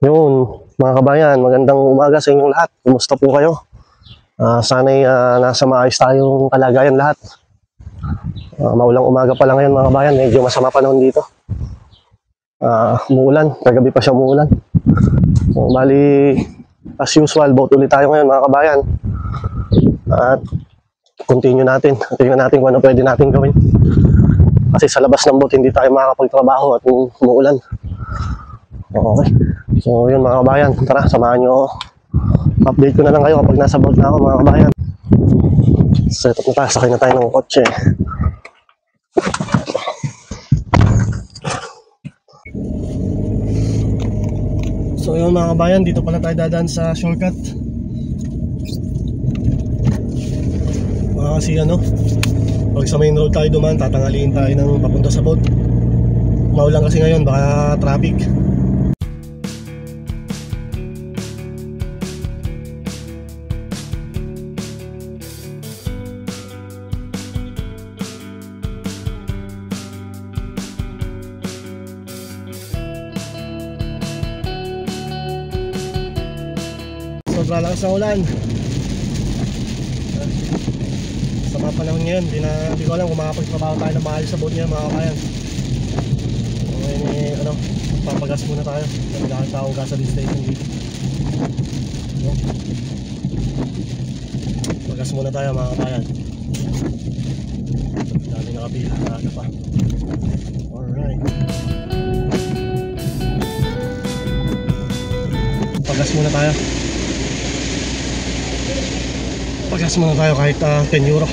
Yun, mga kabayan, magandang umaga sa inyong lahat. Kumusta po kayo? Sana'y nasa maayos tayong kalagayan lahat. Maulang umaga pa lang ngayon mga kabayan, medyo masama panahon dito. Umuulan, kagabi pa siya umuulan. So, bali, as usual, boat ulit tayo ngayon mga kabayan. At continue natin, tingnan natin kung ano pwede natin gawin. Kasi sa labas ng boat, hindi tayo makakapagtrabaho at umuulan. Okay. So yun mga kabayan, tara samahan nyo. Update ko na lang kayo kapag nasa boat na ako mga kabayan. Set up na tayo, sakay na tayo ng kotse. So yun mga kabayan, dito pala tayo dadaan sa shortcut. Kasi pag sa main road tayo dumaan, tatangaliin tayo ng papunta sa boat. Maulan kasi ngayon, baka traffic. Sobrang lakas ng ulan. Sa mga panahon ngayon, hindi ko alam kung makapagtrabaho tayo na maayos sa boat niya mga kabayan. So papagas muna tayo. Nagdaan tayo gasoline station dito. Pagas muna tayo mga kabayan. Dami nakapila, naaga pa. Alright. Pagas muna tayo. Pagas muna tayo kahit 10 euro.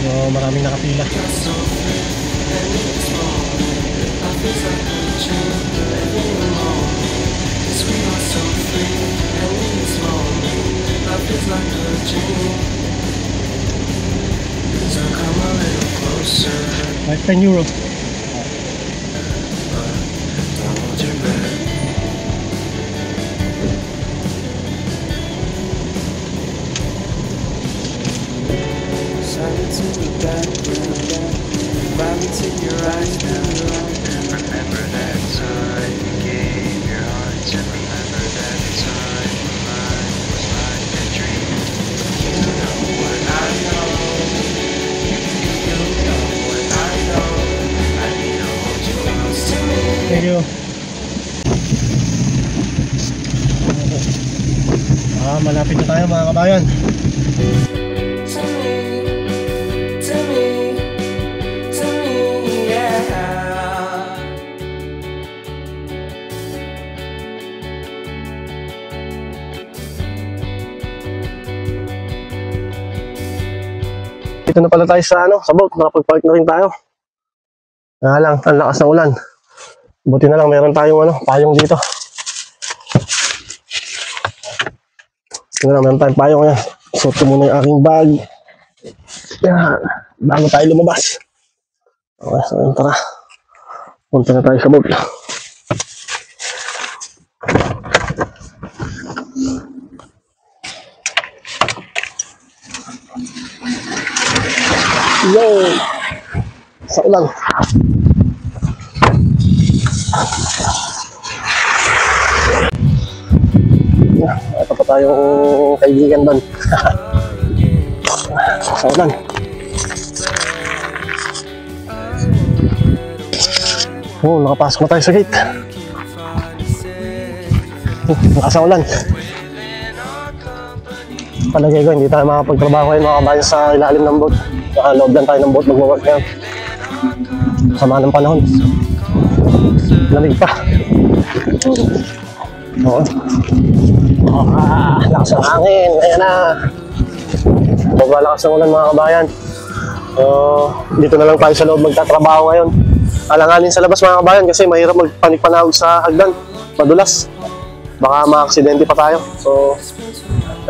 So, maraming nakapila. Like 10 euro. Remember that time you gave your heart to me. Remember that time when life was like a dream. You know what I know. You know what I know. I need to hold you close to me. Thank you. Malapit na tayo mga kabayan. Dito na pala tayo sa boat, nakapag-park na rin tayo. Nga lang, ang lakas ng ulan. Buti na lang meron tayong payong dito. Meron tayong payong yan. Suot ko muna yung aking bag. Yan, bago tayo lumabas. Okay, so yun, tara. Punta na tayo sa boat. Yo! Sa ulan. Ito pa tayong kaibigan doon. Sa ulan. Nakapasok na tayo sa gate. Nakasa ulan. Palagay ko, hindi tayo makapagtrabaho ngayon mga kabayan sa ilalim ng boat. Loob lang tayo ng boat mag-work ngayon. Sama ng panahon. Lamig pa. Oo. Lakas ng hangin. Ayan na. Lakas ng ulan mga kabayan. So, dito na lang tayo sa loob magtatrabaho ngayon. Alanganin sa labas mga kabayan kasi mahirap magpanik-panahog sa hagdan. Madulas. Baka ma-aksidente pa tayo. So,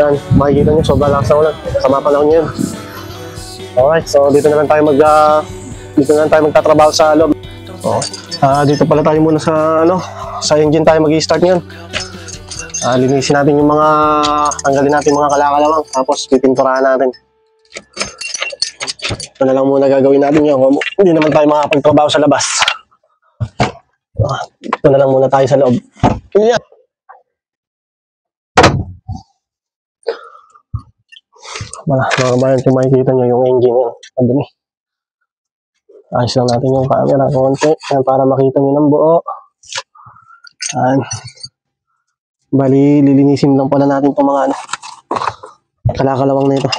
yan, makikita nyo, sobrang lakas ng ulan. Sama panahon nyo yun. Alright, so dito na lang tayo dito na lang tayo magtatrabaho sa loob. Oh. Dito pala tayo muna sa sa engine tayo mag-i-start ngayon. Linisin natin yung tanggalin natin mga kalakalawang, tapos pipinturahan natin. Ito na lang muna gagawin natin yun. Hindi naman tayo makapagtrabaho sa labas. Ito na lang muna tayo sa loob. Yan. Wala, mga kabayan, kung makikita nyo yung engine yun, ang dumi. Ayos lang natin yung camera konti para makita nyo ng buo. Bali, lilinisin lang pala natin itong mga kalakalawang na ito.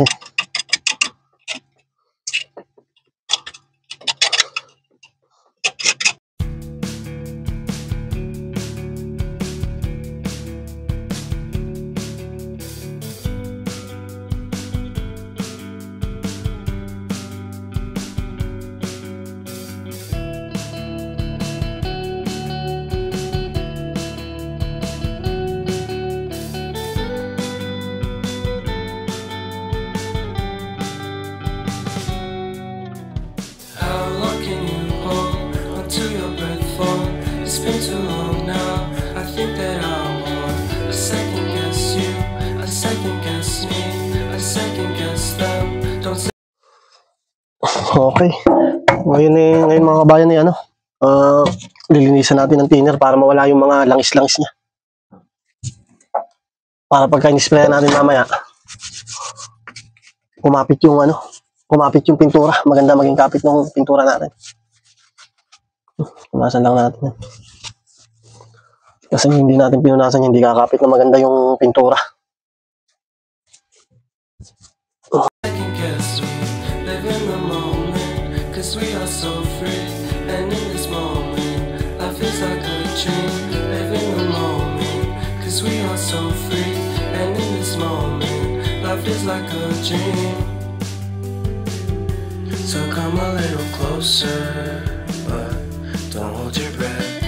How long can you hold onto your breath for? It's been too long now. I think that I want a second guess you, a second guess me, a second guess them. Don't say Okay. Ngayon mga kabayan lilinisan natin ng thinner para mawala yung mga langis-langis niya. Para pagka in-spray natin mamaya, kumapit yung pintura. Maganda maging kapit ng pintura natin. Punasan lang natin yan. Kasi hindi natin pinunasan, hindi kakapit na maganda yung pintura. second guess we live in the moment, 'cause we are so free. And in this moment, life is like a dream. Live in the moment, 'cause we are so free. And in this moment, life is like a dream. So come a little closer, but don't hold your breath.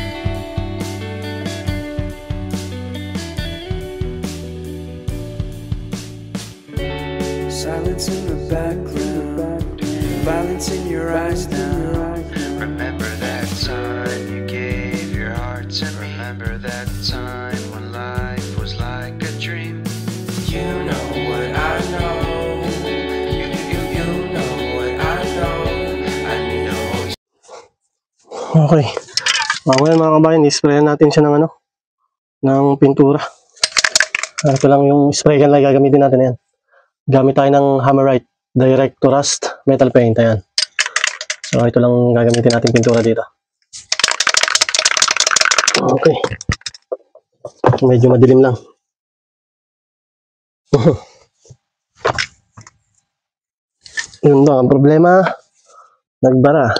Silence in the background, violence in your eyes now. Remember that time you gave your heart to me. Remember that time when life was like a dream. You know what I know. You know what I know. I need to hold you. Okay. Ngayon mga kabayan, i-sprayan natin siya ng pintura. Ito lang yung spray gun lang gagamitin natin yan. Gamit tayo ng Hammerite Direct to Rust Metal Paint. Ayan. So ito lang gagamitin natin pintura dito. Okay. Medyo madilim lang. Yun lang ang problema. Nagbara.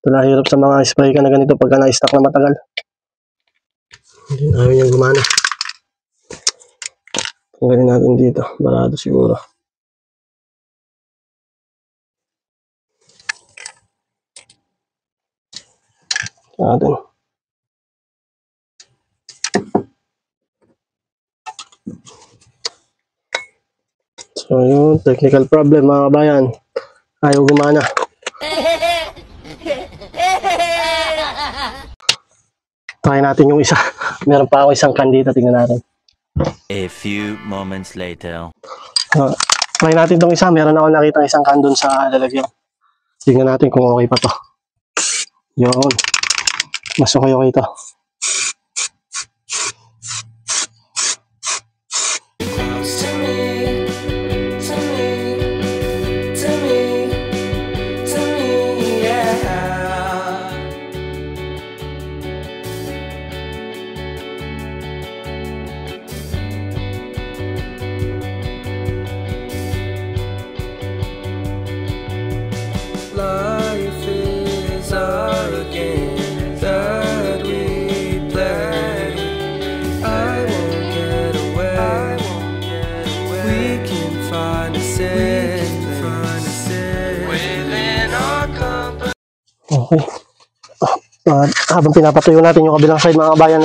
Ito na hirap sa mga spray gun na ganito pagka na-stock na matagal. Hindi na ayaw niyang gumana. Tanggalin natin dito. Barado siguro. Natin. So yun, technical problem mga kabayan. Ayaw gumana. Try natin yung isa. Meron pa ako isang can dito. Tingnan natin. A few moments later. Try natin tong isa. Meron ako nakita isang can dun sa lalagyan. Tingnan natin kung okay pa to. Yun. Mas okay ito. Close to me, to me, to me, to me, yeah. Life is our game that we play. I won't get away. We can find a safe within our company. Okay. Habang pinapatuyo natin yung kabilang side mga kabayan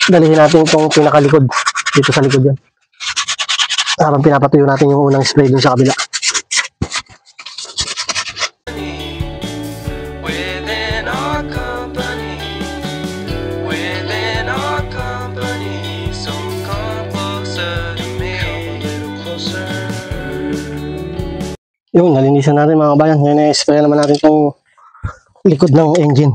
Dalihin natin itong pinakalikod. Dito sa likod yan. Habang pinapatuyo natin yung unang spray dun sa kabila. Within our company, within our company, so come closer to me, a little closer. Yung nalinisan natin mga kabayan. Ngayon spray naman natin itong likod ng engine.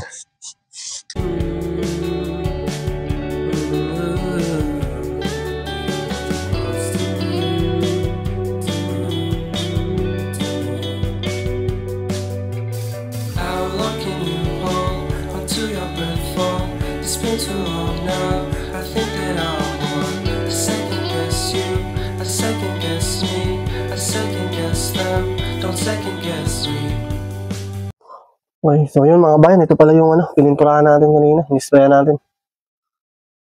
How long can you hold until your breath fall? It's been too long now. I think that I want to second guess you, a second guess me, a second guess them. Don't second guess me. Okay, so yun mga kabayan. Ito pala yung pininturahan natin kanina. Nisprayan natin.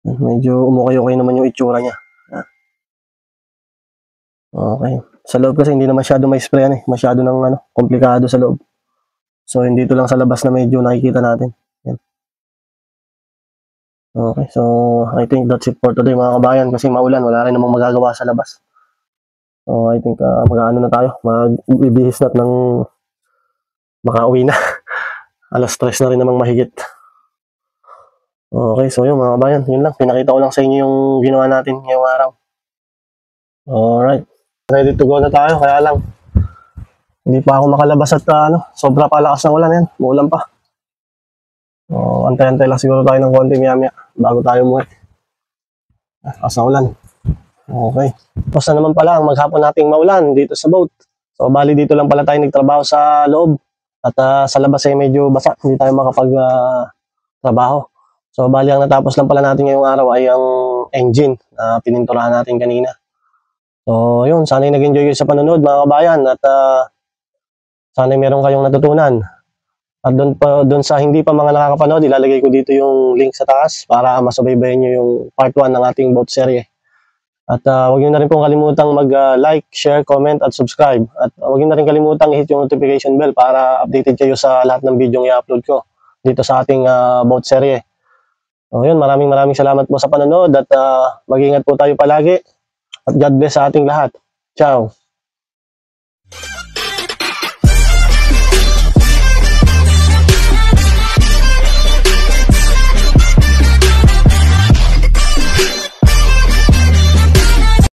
Medyo umukay-okay naman yung itsura niya. Okay. Sa loob kasi hindi na masyado may sprayan Masyado ng komplikado sa loob. So, hindi ito lang sa labas na medyo nakikita natin. Yan. Okay, so I think that's it for today mga kabayan kasi maulan, wala rin namang magagawa sa labas. So, I think mag-ano na tayo, magbibihis na ng makauwi na. Alas 3 na rin namang mahigit. Okay, so yun mga kabayan, yun lang. Pinakita ko lang sa inyo yung ginawa natin ngayong araw. Alright, ready to go na tayo, kaya lang hindi pa ako makalabas at sobra palakas ng ulan yan. Muulan pa. Antay-antay lang siguro tayo ng konti maya-maya bago tayo umuwi. Lakas ng ulan. Okay. Tapos na naman pala ang maghapon nating maulan dito sa boat. So bali dito lang pala tayo nagtrabaho sa loob. At sa labas ay medyo basa. Hindi tayo makapag-trabaho. So bali ang natapos lang pala natin ngayong araw ay ang engine na pininturahan natin kanina. So yun, sana'y nag-enjoy kayo sa panonood mga kabayan. At sana'y meron kayong natutunan. At doon sa hindi pa mga nakakapanood, ilalagay ko dito yung link sa taas para masubaybayan nyo yung part 1 ng ating boat serye. At huwag nyo na rin pong kalimutang mag-like, share, comment at subscribe. At huwag nyo na rin kalimutang i-hit yung notification bell para updated kayo sa lahat ng video yung i-upload ko dito sa ating boat serye. So yun, maraming salamat po sa panonood at mag-ingat po tayo palagi. At God bless sa ating lahat. Ciao!